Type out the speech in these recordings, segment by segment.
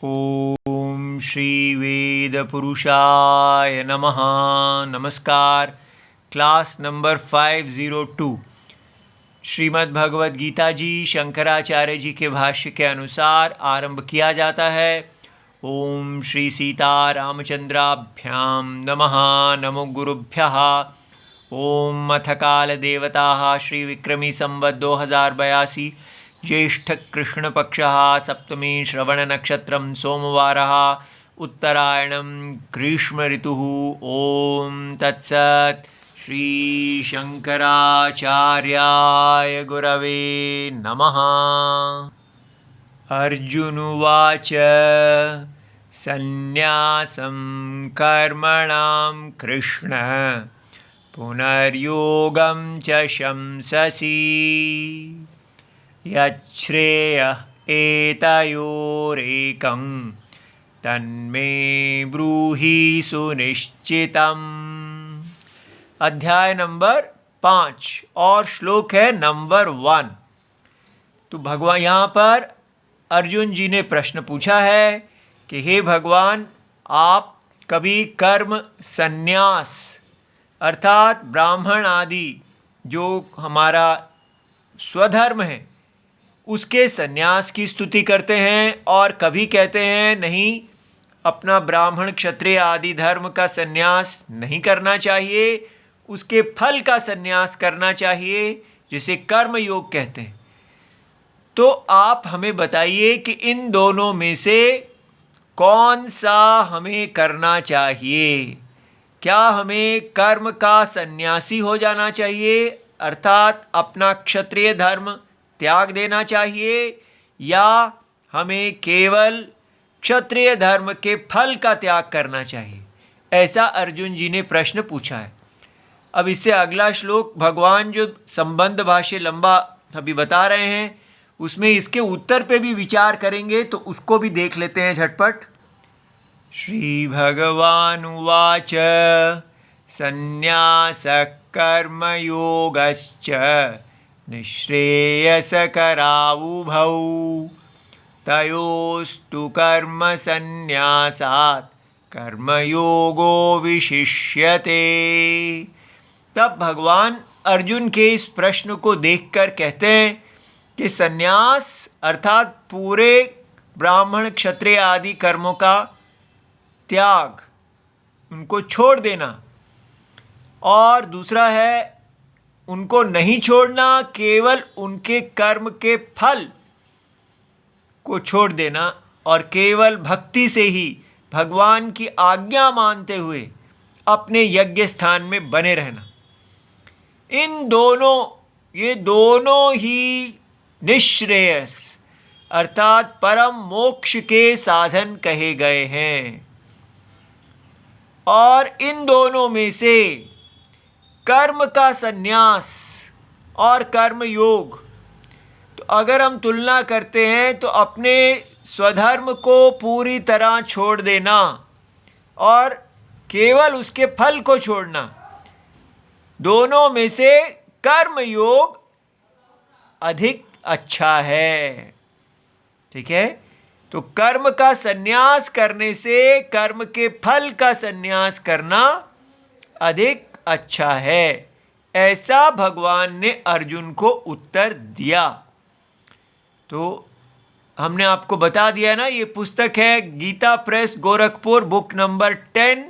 ओम श्री वेद पुरुषाय नमः। नमस्कार। क्लास नंबर 502 श्रीमद् भगवद गीता जी शंकराचार्य जी के भाष्य के अनुसार आरंभ किया जाता है। ओम श्री सीता रामचंद्राभ्याम नमः। नमो गुरुभ्यः। ओम अथ काल देवता श्री विक्रमी संवत् 2082 ज्येष्ठ कृष्ण पक्षः सप्तमी श्रवण नक्षत्रम सोमवारः उत्तरायणं ग्रीष्म ऋतुः। ओम तत्सत्। श्री शंकराचार्याय गुरवे नमः। अर्जुनुवाच सन्न्यासं कर्मणां कृष्ण पुनर्योगं च शंससि यच्छ्रेयः एतयोरेकं तन्मे ब्रूहि सुनिश्चितम्। अध्याय नंबर 5 और श्लोक है नंबर 1। तो भगवान यहाँ पर अर्जुन जी ने प्रश्न पूछा है कि हे भगवान, आप कभी कर्म संन्यास अर्थात ब्राह्मण आदि जो हमारा स्वधर्म है उसके संन्यास की स्तुति करते हैं और कभी कहते हैं नहीं, अपना ब्राह्मण क्षत्रिय आदि धर्म का संन्यास नहीं करना चाहिए, उसके फल का संन्यास करना चाहिए, जिसे कर्म योग कहते हैं। तो आप हमें बताइए कि इन दोनों में से कौन सा हमें करना चाहिए। क्या हमें कर्म का संन्यासी हो जाना चाहिए अर्थात अपना क्षत्रिय धर्म त्याग देना चाहिए, या हमें केवल क्षत्रिय धर्म के फल का त्याग करना चाहिए? ऐसा अर्जुन जी ने प्रश्न पूछा है। अब इससे अगला श्लोक भगवान जो संबंध भाष्य लंबा अभी बता रहे हैं उसमें इसके उत्तर पे भी विचार करेंगे, तो उसको भी देख लेते हैं झटपट। श्री भगवानुवाच संन्यासः कर्मयोगश्च निःश्रेयसकरावुभौ तयोस्तु कर्म संन्यासात् कर्मयोगो विशिष्यते। तब भगवान अर्जुन के इस प्रश्न को देखकर कहते हैं कि संन्यास अर्थात पूरे ब्राह्मण क्षत्रिय आदि कर्मों का त्याग, उनको छोड़ देना, और दूसरा है उनको नहीं छोड़ना, केवल उनके कर्म के फल को छोड़ देना और केवल भक्ति से ही भगवान की आज्ञा मानते हुए अपने यज्ञ स्थान में बने रहना। ये दोनों ही निःश्रेयस अर्थात परम मोक्ष के साधन कहे गए हैं। और इन दोनों में से कर्म का संन्यास और कर्म योग, तो अगर हम तुलना करते हैं तो अपने स्वधर्म को पूरी तरह छोड़ देना और केवल उसके फल को छोड़ना, दोनों में से कर्म योग अधिक अच्छा है। ठीक है, तो कर्म का संन्यास करने से कर्म के फल का संन्यास करना अधिक अच्छा है, ऐसा भगवान ने अर्जुन को उत्तर दिया। तो हमने आपको बता दिया ना, ये पुस्तक है Gita Press Gorakhpur, book number 10,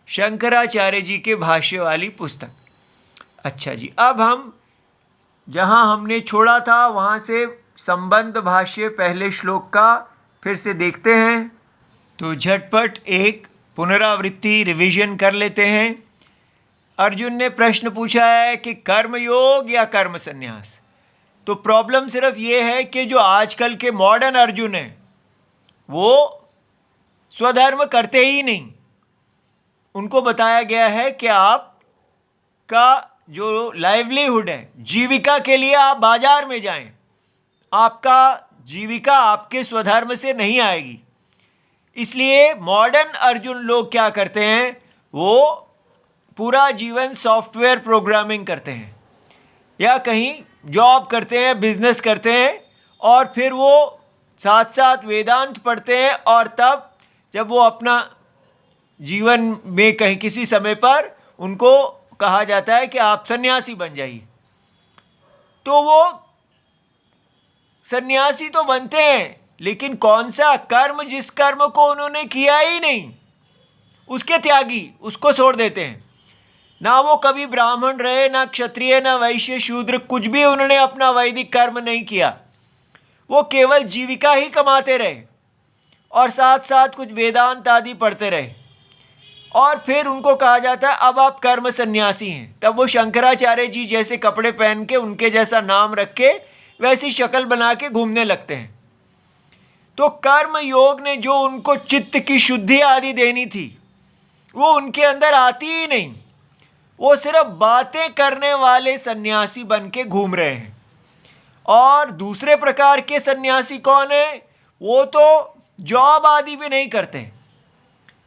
Shankaracharya ji के भाष्य वाली पुस्तक। अच्छा जी, अब हम जहाँ हमने छोड़ा था वहाँ से संबंध भाष्य पहले श्लोक का फिर से देखते हैं। तो झटपट एक पुनरावृत्ति रिवीजन कर लेते हैं। अर्जुन ने प्रश्न पूछा है कि कर्म योग या कर्म संन्यास। तो प्रॉब्लम सिर्फ ये है कि जो आजकल के मॉडर्न अर्जुन हैं वो स्वधर्म करते ही नहीं। उनको बताया गया है कि आपका जो लाइवलीहुड है, जीविका के लिए आप बाजार में जाएं, आपका जीविका आपके स्वधर्म से नहीं आएगी। इसलिए मॉडर्न अर्जुन लोग क्या करते हैं, वो पूरा जीवन सॉफ्टवेयर प्रोग्रामिंग करते हैं या कहीं जॉब करते हैं, बिजनेस करते हैं, और फिर वो साथ साथ वेदांत पढ़ते हैं, और तब जब वो अपना जीवन में कहीं किसी समय पर उनको कहा जाता है कि आप सन्यासी बन जाइए, तो वो सन्यासी तो बनते हैं, लेकिन कौन सा कर्म, जिस कर्म को उन्होंने किया ही नहीं उसके त्यागी, उसको छोड़ देते हैं। ना वो कभी ब्राह्मण रहे, ना क्षत्रिय, ना वैश्य, शूद्र, कुछ भी उन्होंने अपना वैदिक कर्म नहीं किया, वो केवल जीविका ही कमाते रहे और साथ साथ कुछ वेदांत आदि पढ़ते रहे, और फिर उनको कहा जाता है अब आप कर्म सन्यासी हैं। तब वो शंकराचार्य जी जैसे कपड़े पहन के, उनके जैसा नाम रख के, वैसी शक्ल बना के घूमने लगते हैं। तो कर्म योग ने जो उनको चित्त की शुद्धि आदि देनी थी वो उनके अंदर आती ही नहीं, वो सिर्फ बातें करने वाले सन्यासी बन के घूम रहे हैं। और दूसरे प्रकार के सन्यासी कौन है? वो तो जॉब आदि भी नहीं करते,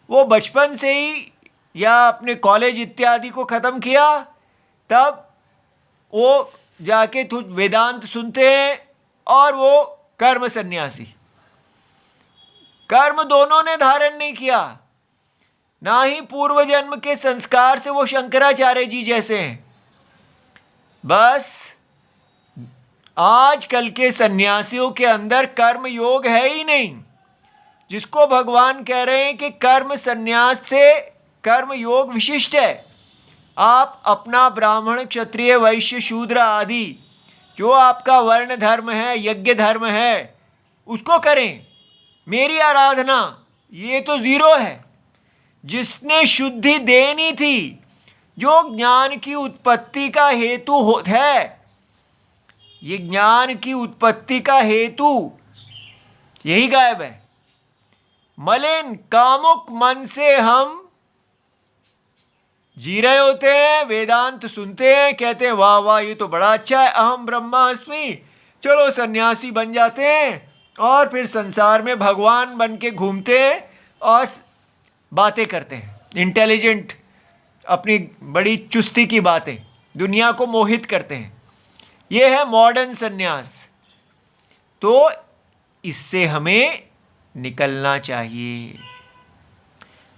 वो बचपन से ही या अपने कॉलेज इत्यादि को ख़त्म किया, तब वो जाके वेदांत सुनते हैं, और वो कर्म सन्यासी। कर्म दोनों ने धारण नहीं किया, ना ही पूर्व जन्म के संस्कार से वो शंकराचार्य जी जैसे हैं। बस आजकल के सन्यासियों के अंदर कर्म योग है ही नहीं, जिसको भगवान कह रहे हैं कि कर्म सन्यास से कर्म योग विशिष्ट है। आप अपना ब्राह्मण, क्षत्रिय, वैश्य, शूद्र आदि जो आपका वर्ण धर्म है, यज्ञ धर्म है, उसको करें। मेरी आराधना ये तो ज़ीरो है। जिसने शुद्धि देनी थी, जो ज्ञान की उत्पत्ति का हेतु है, ये ज्ञान की उत्पत्ति का हेतु यही गायब है। मलिन कामुक मन से हम जी रहे होते हैं, वेदांत सुनते हैं, कहते हैं वाह वाह ये तो बड़ा अच्छा है, अहम ब्रह्मास्मि, चलो सन्यासी बन जाते हैं, और फिर संसार में भगवान बन के घूमते हैं और बातें करते हैं, इंटेलिजेंट, अपनी बड़ी चुस्ती की बातें, दुनिया को मोहित करते हैं। ये है मॉडर्न सन्यास। तो इससे हमें निकलना चाहिए।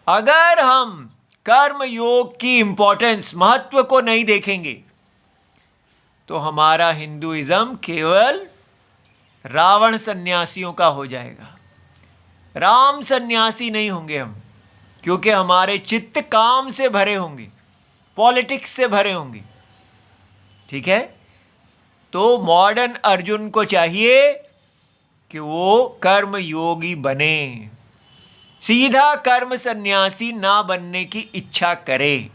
अगर हम कर्म योग की इंपॉर्टेंस, महत्व को नहीं देखेंगे, तो हमारा हिंदुइज्म केवल रावण सन्यासियों का हो जाएगा। राम सन्यासी नहीं होंगे हम, क्योंकि हमारे चित्त काम से भरे होंगे, पॉलिटिक्स से भरे होंगे। ठीक है? तो मॉडर्न अर्जुन को चाहिए कि वो कर्म योगी बने, सीधा कर्म सन्यासी ना बनने की इच्छा करे।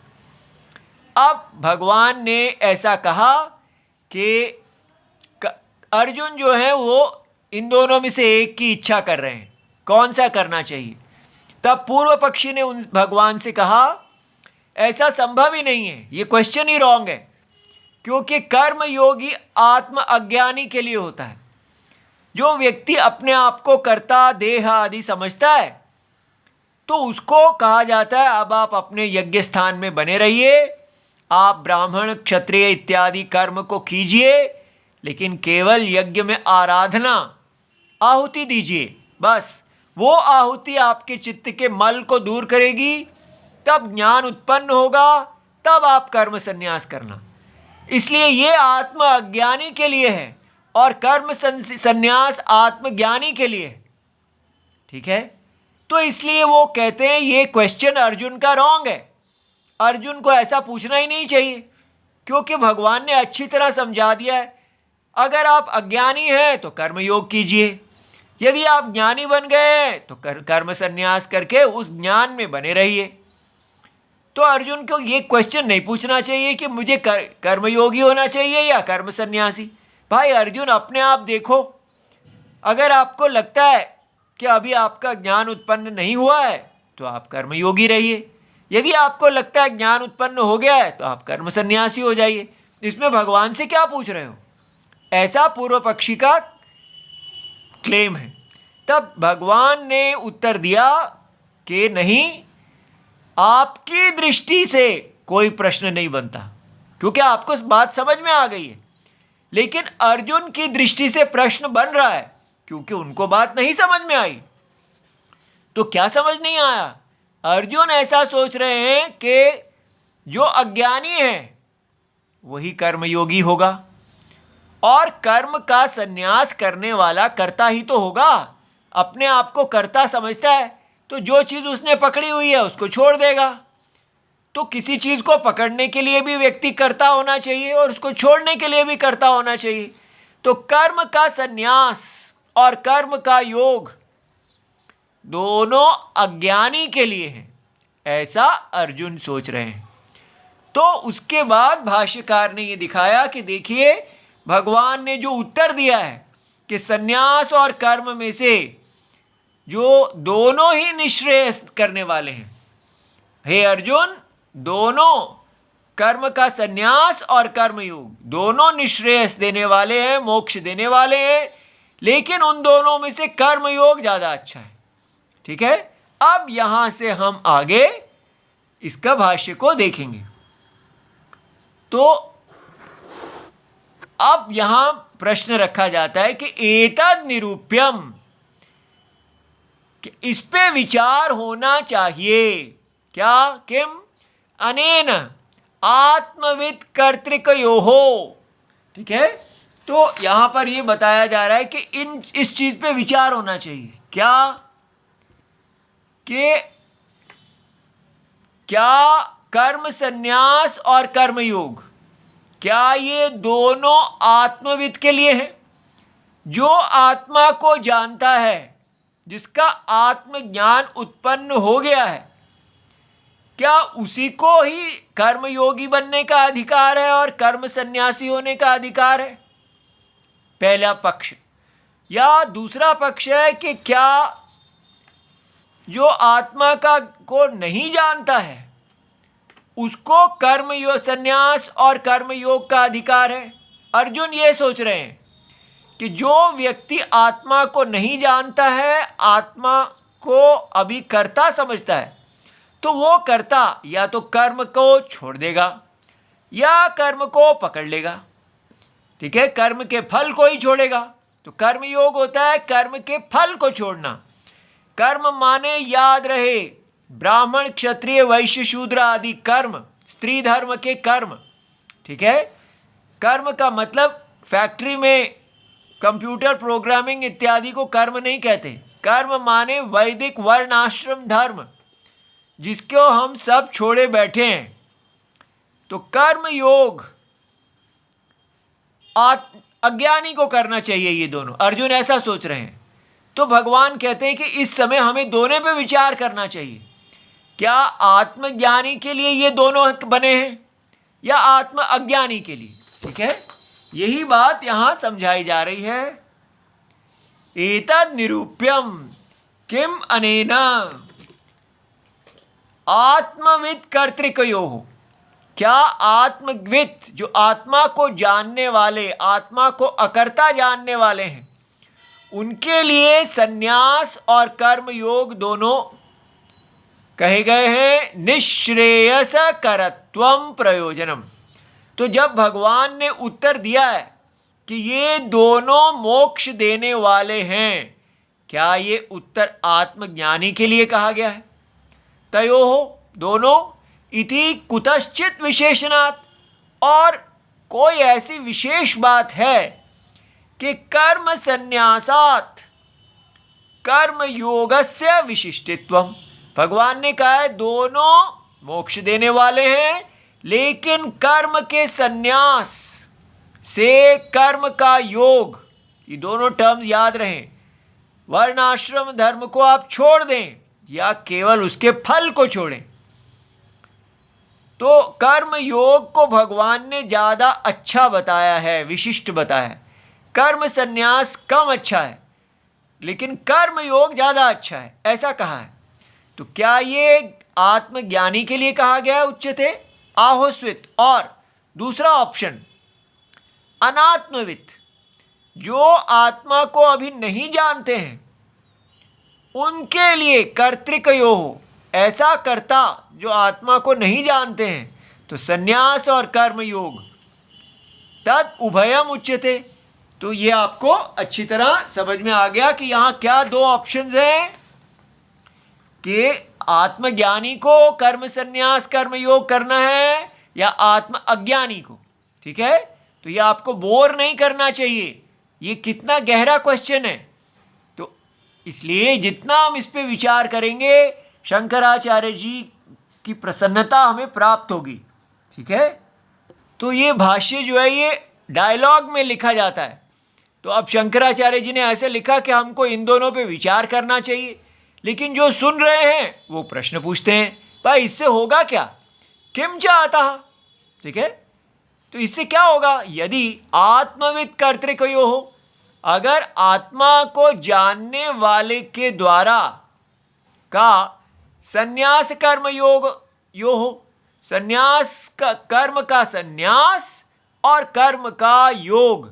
अब भगवान ने ऐसा कहा कि अर्जुन जो है वो इन दोनों में से एक की इच्छा कर रहे हैं, कौन सा करना चाहिए? तब पूर्व पक्षी ने उन भगवान से कहा ऐसा संभव ही नहीं है, ये क्वेश्चन ही रॉन्ग है, क्योंकि कर्म योगी आत्म अज्ञानी के लिए होता है। जो व्यक्ति अपने आप को कर्ता, देह आदि समझता है, तो उसको कहा जाता है अब आप अपने यज्ञ स्थान में बने रहिए, आप ब्राह्मण, क्षत्रिय इत्यादि कर्म को कीजिए, लेकिन केवल यज्ञ में आराधना, आहुति दीजिए। बस वो आहुति आपके चित्त के मल को दूर करेगी, तब ज्ञान उत्पन्न होगा, तब आप कर्म संन्यास करना। इसलिए ये आत्म अज्ञानी के लिए है और कर्म संन्यास आत्मज्ञानी के लिए है। ठीक है? तो इसलिए वो कहते हैं ये क्वेश्चन अर्जुन का रॉन्ग है, अर्जुन को ऐसा पूछना ही नहीं चाहिए, क्योंकि भगवान ने अच्छी तरह समझा दिया है। अगर आप अज्ञानी हैं तो कर्म योग कीजिए, यदि आप ज्ञानी बन गए तो कर्म संन्यास करके उस ज्ञान में बने रहिए। तो अर्जुन को ये क्वेश्चन नहीं पूछना चाहिए कि मुझे कर्मयोगी होना चाहिए या कर्म सन्यासी। भाई अर्जुन, अपने आप देखो, अगर आपको लगता है कि अभी आपका ज्ञान उत्पन्न नहीं हुआ है तो आप कर्मयोगी रहिए, यदि आपको लगता है ज्ञान उत्पन्न हो गया है तो आप कर्म सन्यासी हो जाइए। इसमें भगवान से क्या पूछ रहे हो? ऐसा पूर्व पक्षी का क्लेम है। तब भगवान ने उत्तर दिया कि नहीं, आपकी दृष्टि से कोई प्रश्न नहीं बनता, क्योंकि आपको बात समझ में आ गई है, लेकिन अर्जुन की दृष्टि से प्रश्न बन रहा है। क्योंकि उनको बात नहीं समझ में आई। तो क्या समझ नहीं आया? अर्जुन ऐसा सोच रहे हैं कि जो अज्ञानी है वही कर्मयोगी होगा, और कर्म का संन्यास करने वाला कर्ता ही तो होगा। अपने आप को कर्ता समझता है तो जो चीज़ उसने पकड़ी हुई है उसको छोड़ देगा। तो किसी चीज़ को पकड़ने के लिए भी व्यक्ति कर्ता होना चाहिए और उसको छोड़ने के लिए भी कर्ता होना चाहिए। तो कर्म का संन्यास और कर्म का योग दोनों अज्ञानी के लिए हैं, ऐसा अर्जुन सोच रहे हैं। तो उसके बाद भाष्यकार ने ये दिखाया कि देखिए, भगवान ने जो उत्तर दिया है कि संन्यास और कर्म में से जो दोनों ही निःश्रेय करने वाले हैं, हे अर्जुन, दोनों कर्म का संन्यास और कर्मयोग दोनों निःश्रेयस देने वाले हैं, मोक्ष देने वाले हैं, लेकिन उन दोनों में से कर्मयोग ज़्यादा अच्छा है। ठीक है, अब यहां से हम आगे इसका भाष्य को देखेंगे। तो अब यहां प्रश्न रखा जाता है कि एतद निरूप्यम, कि इस पे विचार होना चाहिए। क्या? किम? अनेन आत्मविद कर्तृकयोहो। ठीक है, तो यहां पर यह बताया जा रहा है कि इस चीज पे विचार होना चाहिए। क्या? कि क्या कर्म संन्यास और कर्मयोग, क्या ये दोनों आत्मविद के लिए है? जो आत्मा को जानता है, जिसका आत्मज्ञान उत्पन्न हो गया है, क्या उसी को ही कर्मयोगी बनने का अधिकार है और कर्म सन्यासी होने का अधिकार है? पहला पक्ष। या दूसरा पक्ष है कि क्या जो आत्मा को नहीं जानता है उसको कर्मयोग संन्यास और कर्मयोग का अधिकार है? अर्जुन ये सोच रहे हैं कि जो व्यक्ति आत्मा को नहीं जानता है, आत्मा को अभी कर्ता समझता है, तो वो कर्ता या तो कर्म को छोड़ देगा या कर्म को पकड़ लेगा। ठीक है, कर्म के फल को ही छोड़ेगा। तो कर्मयोग होता है कर्म के फल को छोड़ना। कर्म माने, याद रहे, ब्राह्मण, क्षत्रिय, वैश्य, शूद्र आदि कर्म, स्त्री धर्म के कर्म। ठीक है, कर्म का मतलब फैक्ट्री में कंप्यूटर प्रोग्रामिंग इत्यादि को कर्म नहीं कहते। कर्म माने वैदिक वर्ण आश्रम धर्म, जिसको हम सब छोड़े बैठे हैं। तो कर्म योग अज्ञानी को करना चाहिए। ये दोनों अर्जुन ऐसा सोच रहे हैं। तो भगवान कहते हैं कि इस समय हमें दोनों पे विचार करना चाहिए। क्या आत्मज्ञानी के लिए ये दोनों बने हैं या आत्म अज्ञानी के लिए? ठीक है, यही बात यहां समझाई जा रही है। एतद निरूप्यम किम अनेन आत्मविद कर्तृकयोः, क्या आत्मविद, जो आत्मा को जानने वाले, आत्मा को अकर्ता जानने वाले हैं, उनके लिए संन्यास और कर्म योग दोनों कहे गए हैं निःश्रेयस करत्वम प्रयोजनम। तो जब भगवान ने उत्तर दिया है कि ये दोनों मोक्ष देने वाले हैं, क्या ये उत्तर आत्मज्ञानी के लिए कहा गया है? तयोः, दोनों, इति कुतश्चित विशेषणात्, और कोई ऐसी विशेष बात है कि कर्म संन्यासात् कर्म योगस्य विशिष्टित्वम। भगवान ने कहा है दोनों मोक्ष देने वाले हैं, लेकिन कर्म के संन्यास से कर्म का योग, ये दोनों टर्म्स याद रहें। वर्ण आश्रम धर्म को आप छोड़ दें या केवल उसके फल को छोड़ें। तो कर्म योग को भगवान ने ज़्यादा अच्छा बताया है, विशिष्ट बताया है। कर्म संन्यास कम अच्छा है, लेकिन कर्म योग ज़्यादा अच्छा है, ऐसा कहा है। तो क्या ये आत्मज्ञानी के लिए कहा गया है उच्चते आहोस्वित? और दूसरा ऑप्शन अनात्मवित, जो आत्मा को अभी नहीं जानते हैं, उनके लिए कर्तृकयोः, ऐसा कर्ता जो आत्मा को नहीं जानते हैं। तो संन्यास और कर्म योग तद उभयम उच्यते, तो ये आपको अच्छी तरह समझ में आ गया कि यहाँ क्या दो ऑप्शंस हैं कि आत्मज्ञानी को कर्म संन्यास कर्म योग करना है या आत्म अज्ञानी को। ठीक है, तो ये आपको बोर नहीं करना चाहिए, ये कितना गहरा क्वेश्चन है। तो इसलिए जितना हम इस पे विचार करेंगे शंकराचार्य जी की प्रसन्नता हमें प्राप्त होगी। ठीक है, तो ये भाष्य जो है ये डायलॉग में लिखा जाता है। तो अब शंकराचार्य जी ने ऐसे लिखा कि हमको इन दोनों पे विचार करना चाहिए, लेकिन जो सुन रहे हैं वो प्रश्न पूछते हैं, भाई इससे होगा क्या, किम चाहता। ठीक है, तो इससे क्या होगा, यदि आत्मविद कर्तृकयो हो, अगर आत्मा को जानने वाले के द्वारा का संन्यास कर्म योग यो हो, संन्यास का कर्म का संन्यास और कर्म का योग।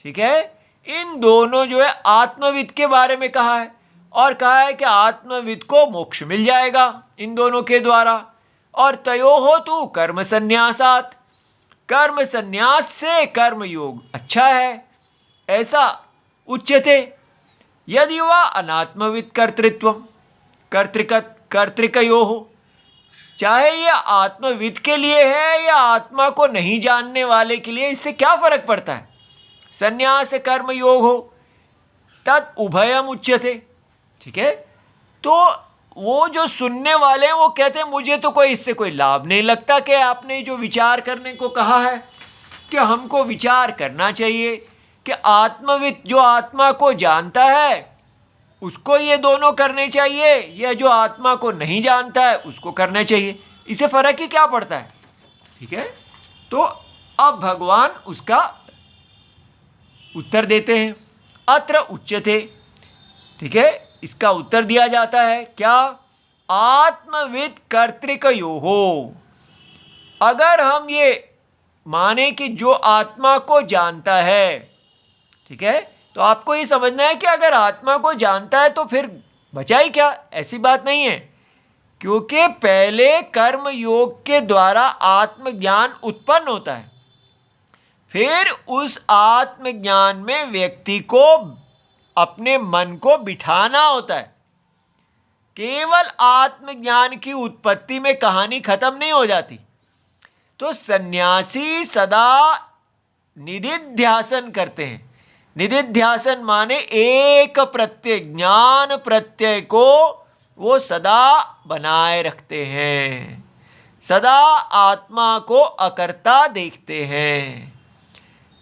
ठीक है, इन दोनों जो है आत्मविद के बारे में कहा है, और कहा है कि आत्मविद को मोक्ष मिल जाएगा इन दोनों के द्वारा। और तयो हो तो कर्म संन्यासात, कर्म संन्यास से कर्म योग अच्छा है, ऐसा उच्यते। यदि वह अनात्मविद कर्तृत्व कर्तृकयो हो, चाहे यह आत्मविद के लिए है या आत्मा को नहीं जानने वाले के लिए, इससे क्या फर्क पड़ता है, संन्यास कर्म योग हो, तत् उभयम उच्यते। ठीक है, तो वो जो सुनने वाले हैं वो कहते हैं मुझे तो कोई इससे कोई लाभ नहीं लगता कि आपने जो विचार करने को कहा है कि हमको विचार करना चाहिए कि आत्मविद जो आत्मा को जानता है उसको ये दोनों करने चाहिए, या जो आत्मा को नहीं जानता है उसको करना चाहिए, इसे फर्क ही क्या पड़ता है। ठीक है, तो अब भगवान उसका उत्तर देते हैं, अत्र उच्यते। ठीक है, इसका उत्तर दिया जाता है क्या, आत्मविद कर्तृकयो हो। अगर हम ये माने कि जो आत्मा को जानता है, ठीक है, तो आपको ये समझना है कि अगर आत्मा को जानता है तो फिर बचा ही क्या, ऐसी बात नहीं है, क्योंकि पहले कर्म योग के द्वारा आत्मज्ञान उत्पन्न होता है, फिर उस आत्मज्ञान में व्यक्ति को अपने मन को बिठाना होता है। केवल आत्मज्ञान की उत्पत्ति में कहानी खत्म नहीं हो जाती। तो सन्यासी सदा निधिध्यासन करते हैं। निधिध्यासन माने एक प्रत्यय, ज्ञान प्रत्यय को वो सदा बनाए रखते हैं, सदा आत्मा को अकर्ता देखते हैं।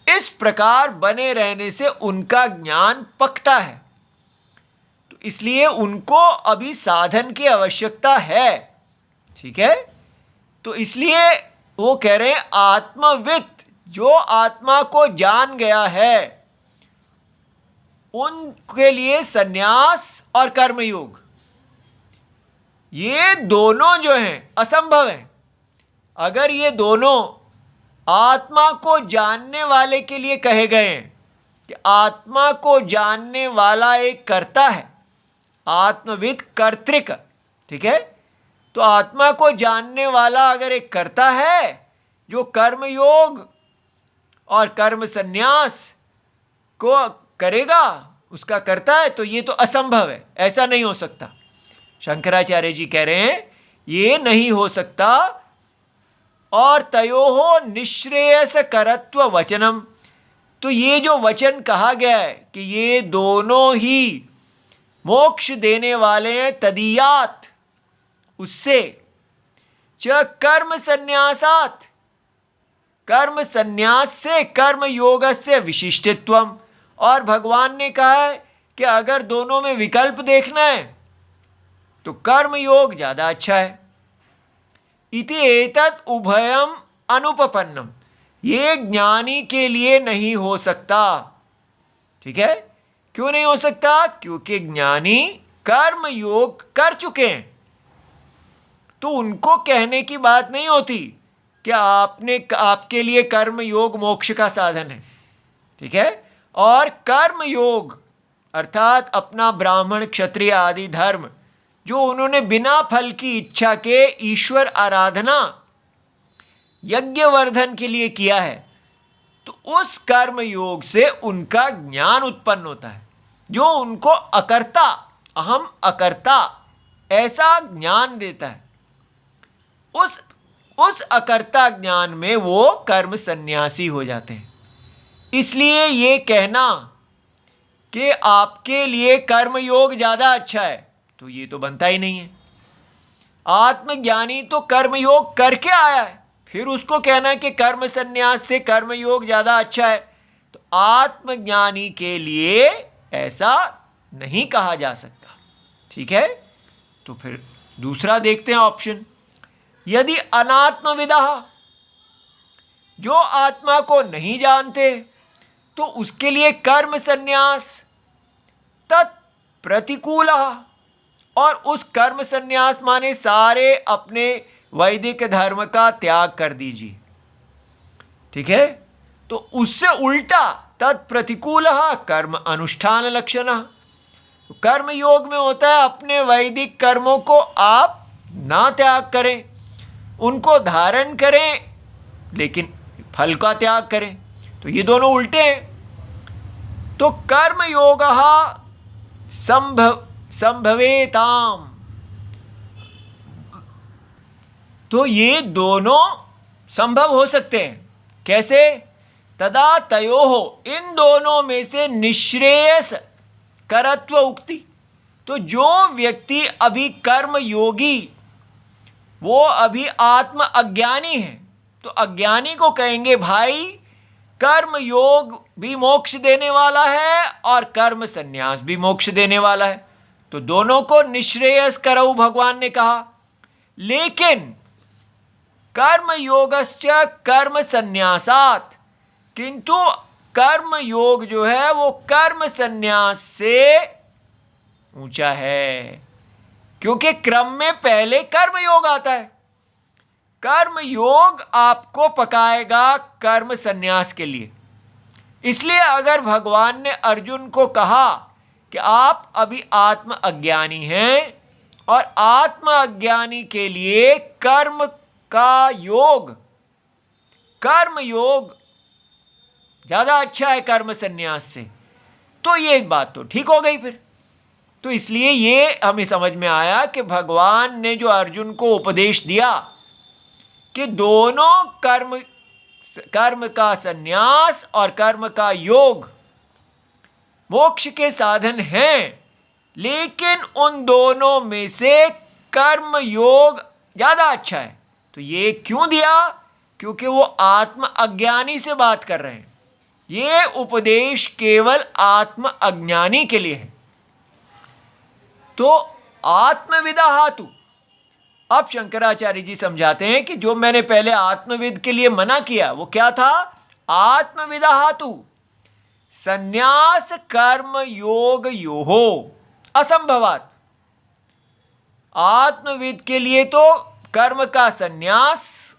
इस प्रकार बने रहने से उनका ज्ञान पकता है, तो इसलिए उनको अभी साधन की आवश्यकता है। ठीक है, तो इसलिए वो कह रहे हैं आत्मविद जो आत्मा को जान गया है उनके लिए सन्यास और कर्मयोग ये दोनों जो हैं असंभव हैं। अगर ये दोनों आत्मा को जानने वाले के लिए कहे गए हैं कि आत्मा को जानने वाला एक कर्ता है, आत्मविद कर्तृक। ठीक है, तो आत्मा को जानने वाला अगर एक कर्ता है जो कर्मयोग और कर्म संन्यास को करेगा, उसका करता है, तो ये तो असंभव है, ऐसा नहीं हो सकता। शंकराचार्य जी कह रहे हैं ये नहीं हो सकता। और तयोहो निश्रेयस करत्व वचनम, तो ये जो वचन कहा गया है कि ये दोनों ही मोक्ष देने वाले हैं, तदीयात उससे, च कर्म संन्यासात कर्म संन्यास से, कर्म योग से विशिष्टित्वम। और भगवान ने कहा है कि अगर दोनों में विकल्प देखना है तो कर्म योग ज़्यादा अच्छा है। इति एतत् उभयम अनुपपन्नम, ये ज्ञानी के लिए नहीं हो सकता। ठीक है, क्यों नहीं हो सकता? क्योंकि ज्ञानी कर्म योग कर चुके हैं, तो उनको कहने की बात नहीं होती कि आपके लिए कर्म योग मोक्ष का साधन है। ठीक है, और कर्म योग अर्थात अपना ब्राह्मण क्षत्रिय आदि धर्म जो उन्होंने बिना फल की इच्छा के ईश्वर आराधना यज्ञवर्धन के लिए किया है, तो उस कर्म योग से उनका ज्ञान उत्पन्न होता है, जो उनको अकर्ता, अहम अकर्ता ऐसा ज्ञान देता है। उस अकर्ता ज्ञान में वो कर्म सन्यासी हो जाते हैं। इसलिए ये कहना कि आपके लिए कर्म योग ज़्यादा अच्छा है, तो ये तो बनता ही नहीं है। आत्मज्ञानी तो कर्म योग करके आया है, फिर उसको कहना है कि कर्म संन्यास से कर्म योग ज़्यादा अच्छा है, तो आत्मज्ञानी के लिए ऐसा नहीं कहा जा सकता। ठीक है, तो फिर दूसरा देखते हैं ऑप्शन। यदि अनात्मविदा, जो आत्मा को नहीं जानते, तो उसके लिए कर्म संन्यास तत्प्रतिकूल, और उस कर्म संन्यास माने सारे अपने वैदिक धर्म का त्याग कर दीजिए। ठीक है, तो उससे उल्टा तत्प्रतिकूल कर्म अनुष्ठान लक्षण, कर्म योग में होता है अपने वैदिक कर्मों को आप ना त्याग करें, उनको धारण करें, लेकिन फल का त्याग करें। तो ये दोनों उल्टे हैं। तो कर्म योग संभवेताम, तो ये दोनों संभव हो सकते हैं। कैसे? तदा तयोहो, इन दोनों में से निश्रेयस करत्व उक्ति, तो जो व्यक्ति अभी कर्म योगी, वो अभी आत्म अज्ञानी है, तो अज्ञानी को कहेंगे भाई कर्म योग भी मोक्ष देने वाला है और कर्म संन्यास भी मोक्ष देने वाला है, तो दोनों को निश्रेयस करऊ भगवान ने कहा। लेकिन कर्म योगश्च कर्म संन्यासात, किंतु कर्म योग जो है वो कर्म संन्यास से ऊंचा है, क्योंकि क्रम में पहले कर्म योग आता है। कर्म योग आपको पकाएगा कर्म संन्यास के लिए। इसलिए अगर भगवान ने अर्जुन को कहा कि आप अभी आत्म अज्ञानी हैं और आत्म अज्ञानी के लिए कर्म योग ज़्यादा अच्छा है कर्म संन्यास से, तो ये बात तो ठीक हो गई फिर। तो इसलिए ये हमें समझ में आया कि भगवान ने जो अर्जुन को उपदेश दिया कि दोनों कर्म का संन्यास और कर्म का योग मोक्ष के साधन हैं, लेकिन उन दोनों में से कर्म योग ज़्यादा अच्छा है। तो ये क्यों दिया? क्योंकि वो आत्म अज्ञानी से बात कर रहे हैं। ये उपदेश केवल आत्म अज्ञानी के लिए है। तो आत्मविदा हातु, अब शंकराचार्य जी समझाते हैं कि जो मैंने पहले आत्मविद के लिए मना किया वो क्या था? आत्मविदा हातु संन्यास कर्म योग योहो असंभवात। आत्मविद के लिए तो कर्म का संन्यास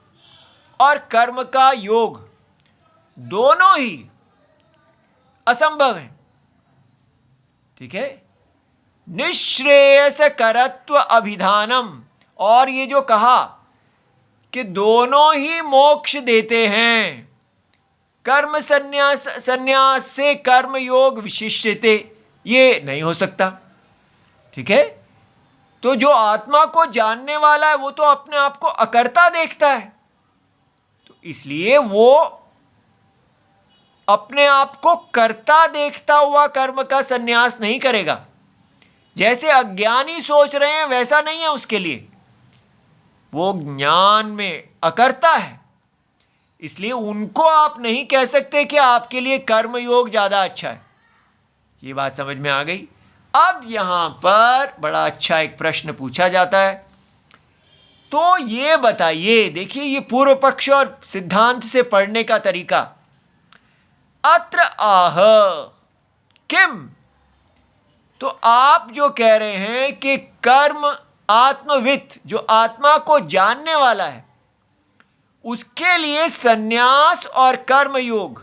और कर्म का योग दोनों ही असंभव है। ठीक है, निश्रेयस करत्व अभिधानम, और ये जो कहा कि दोनों ही मोक्ष देते हैं, कर्म संन्यास से कर्म योग विशिष्यते, ये नहीं हो सकता। ठीक है, तो जो आत्मा को जानने वाला है वो तो अपने आप को अकर्ता देखता है, तो इसलिए वो अपने आप को कर्ता देखता हुआ कर्म का संन्यास नहीं करेगा। जैसे अज्ञानी सोच रहे हैं वैसा नहीं है उसके लिए, वो ज्ञान में अकर्ता है। इसलिए उनको आप नहीं कह सकते कि आपके लिए कर्म योग ज़्यादा अच्छा है। ये बात समझ में आ गई। अब यहाँ पर बड़ा अच्छा एक प्रश्न पूछा जाता है, तो ये बताइए, देखिए ये पूर्व पक्ष और सिद्धांत से पढ़ने का तरीका। अत्र आह किम, तो आप जो कह रहे हैं कि कर्म आत्मवित्, जो आत्मा को जानने वाला है, उसके लिए संन्यास और कर्म योग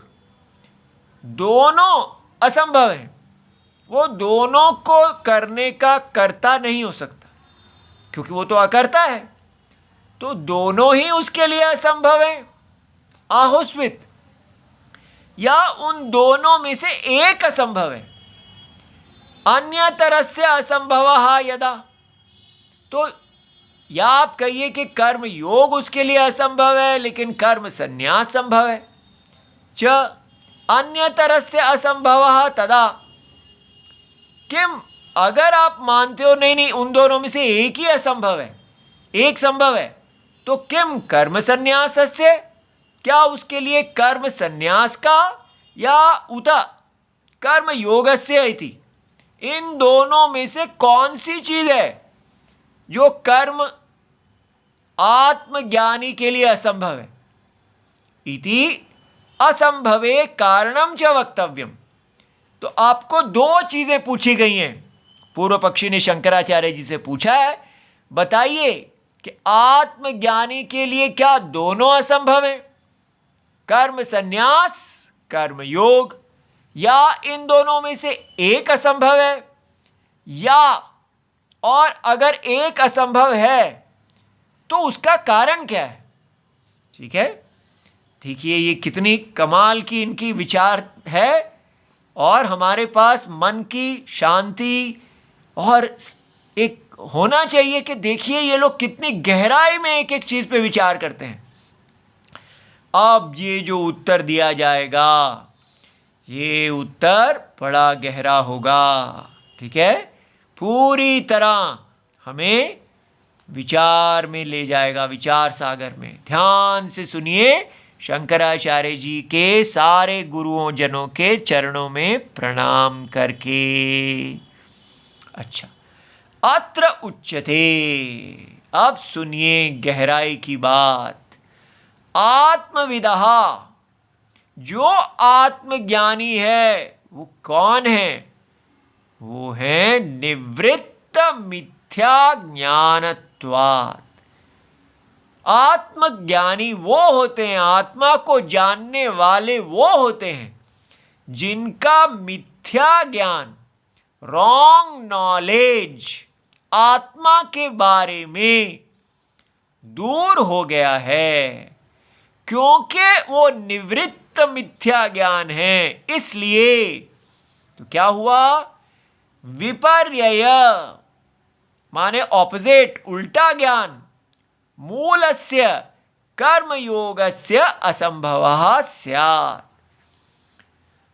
दोनों असंभव है, वो दोनों को करने का कर्ता नहीं हो सकता, क्योंकि वो तो अकर्ता है, तो दोनों ही उसके लिए असंभव है। आहुस्वित, या उन दोनों में से एक असंभव है। अन्यतरस्य असंभवः यदा, तो या आप कहिए कि कर्म योग उसके लिए असंभव है लेकिन कर्म संन्यास संभव है। च अन्यतरस्य असंभवः तदा, किम, अगर आप मानते हो नहीं नहीं उन दोनों में से एक ही असंभव है, एक संभव है, तो किम कर्म संन्यासस्य, क्या उसके लिए कर्म संन्यास का या उत कर्म योगस्य इति, इन दोनों में से कौन सी चीज है जो कर्म आत्मज्ञानी के लिए असंभव है। इति असंभवे कारणम च वक्तव्यम। तो आपको दो चीजें पूछी गई हैं। पूर्व पक्षी ने शंकराचार्य जी से पूछा है, बताइए कि आत्मज्ञानी के लिए क्या दोनों असंभव हैं, कर्म संन्यास कर्म योग, या इन दोनों में से एक असंभव है, या और अगर एक असंभव है तो उसका कारण क्या है। ठीक है, देखिए ये कितनी कमाल की इनकी विचार है, और हमारे पास मन की शांति और एक होना चाहिए कि देखिए ये लोग कितनी गहराई में एक एक चीज पे विचार करते हैं। अब ये जो उत्तर दिया जाएगा ये उत्तर बड़ा गहरा होगा। ठीक है, पूरी तरह हमें विचार में ले जाएगा, विचार सागर में। ध्यान से सुनिए, शंकराचार्य जी के सारे गुरुओं जनों के चरणों में प्रणाम करके। अच्छा, अत्र उच्यते, अब सुनिए गहराई की बात। आत्मविदः, जो आत्मज्ञानी है वो कौन है, वो है निवृत्त मिथ्या ज्ञानत्वात्। आत्मज्ञानी वो होते हैं, आत्मा को जानने वाले वो होते हैं जिनका मिथ्या ज्ञान, रॉन्ग नॉलेज आत्मा के बारे में दूर हो गया है। क्योंकि वो निवृत्त मिथ्या ज्ञान है, इसलिए तो क्या हुआ, विपर्यय माने ऑपोजिट, उल्टा ज्ञान, मूलस्य कर्मयोगस्य असंभवः स्यात्।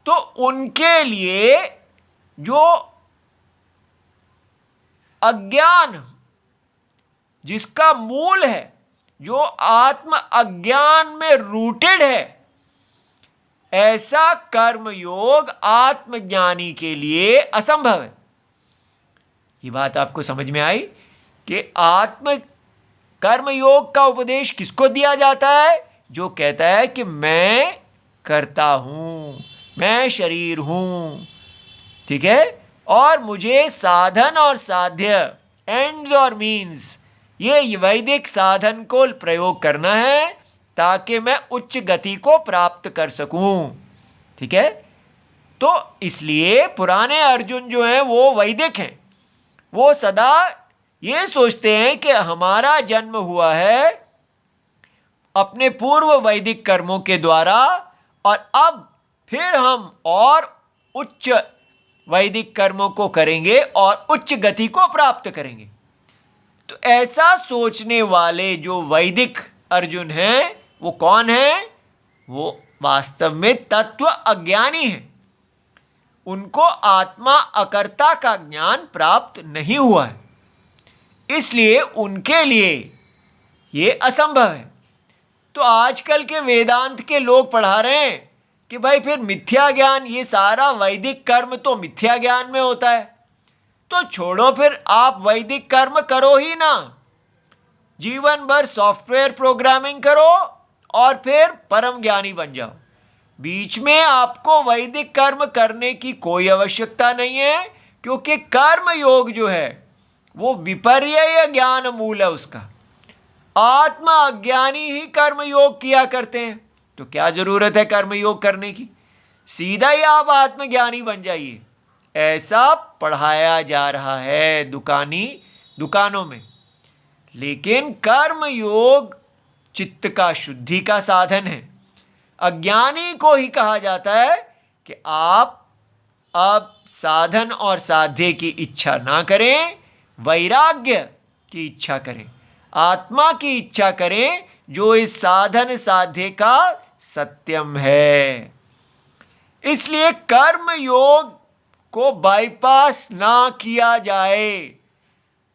तो उनके लिए जो अज्ञान, जिसका मूल है, जो आत्म अज्ञान में रूटेड है, ऐसा कर्मयोग आत्मज्ञानी के लिए असंभव है। ये बात आपको समझ में आई कि आत्म कर्मयोग का उपदेश किसको दिया जाता है, जो कहता है कि मैं करता हूं, मैं शरीर हूं। ठीक है, और मुझे साधन और साध्य, एंड्स और मीन्स, ये वैदिक साधन को प्रयोग करना है ताकि मैं उच्च गति को प्राप्त कर सकूं। ठीक है, तो इसलिए पुराने अर्जुन जो हैं वो वैदिक हैं, वो सदा ये सोचते हैं कि हमारा जन्म हुआ है अपने पूर्व वैदिक कर्मों के द्वारा, और अब फिर हम और उच्च वैदिक कर्मों को करेंगे और उच्च गति को प्राप्त करेंगे। तो ऐसा सोचने वाले जो वैदिक अर्जुन हैं वो कौन है, वो वास्तव में तत्व अज्ञानी हैं। उनको आत्मा अकर्ता का ज्ञान प्राप्त नहीं हुआ है, इसलिए उनके लिए ये असंभव है। तो आजकल के वेदांत के लोग पढ़ा रहे हैं कि भाई फिर मिथ्या ज्ञान, ये सारा वैदिक कर्म तो मिथ्या ज्ञान में होता है, तो छोड़ो फिर आप वैदिक कर्म करो ही ना, जीवन भर सॉफ्टवेयर प्रोग्रामिंग करो और फिर परम ज्ञानी बन जाओ। बीच में आपको वैदिक कर्म करने की कोई आवश्यकता नहीं है, क्योंकि कर्म योग जो है वो विपर्यय ज्ञान मूल है उसका। आत्मा अज्ञानी ही कर्म योग किया करते हैं, तो क्या जरूरत है कर्म योग करने की, सीधा ही आप आत्मज्ञानी बन जाइए। ऐसा पढ़ाया जा रहा है दुकानों में। लेकिन कर्म योग चित्त का शुद्धि का साधन है। अज्ञानी को ही कहा जाता है कि आप अब साधन और साध्य की इच्छा ना करें, वैराग्य की इच्छा करें, आत्मा की इच्छा करें, जो इस साधन साध्य का सत्यम है। इसलिए कर्म योग को बाईपास ना किया जाए।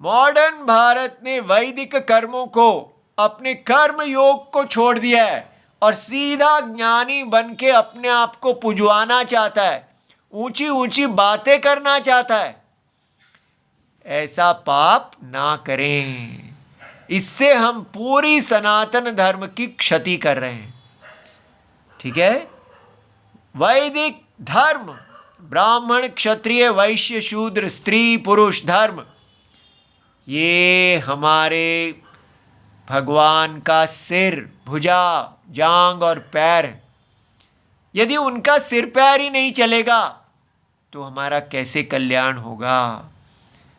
मॉडर्न भारत ने वैदिक कर्मों को, अपने कर्म योग को छोड़ दिया है और सीधा ज्ञानी बन के अपने आप को पुजवाना चाहता है, ऊंची ऊंची बातें करना चाहता है। ऐसा पाप ना करें, इससे हम पूरी सनातन धर्म की क्षति कर रहे हैं। ठीक है। वैदिक धर्म, ब्राह्मण क्षत्रिय वैश्य शूद्र स्त्री पुरुष धर्म, ये हमारे भगवान का सिर, भुजा, जांग और पैर है। यदि उनका सिर पैर ही नहीं चलेगा तो हमारा कैसे कल्याण होगा?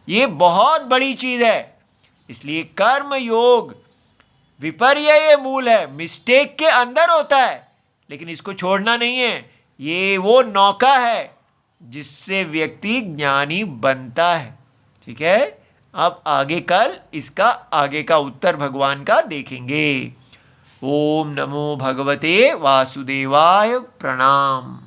ये बहुत बड़ी चीज है। इसलिए कर्म योग विपर्यय मूल है, मिस्टेक के अंदर होता है, लेकिन इसको छोड़ना नहीं है। ये वो नौका है जिससे व्यक्ति ज्ञानी बनता है। ठीक है। अब आगे कल इसका आगे का उत्तर भगवान का देखेंगे। ओम नमो भगवते वासुदेवाय। प्रणाम।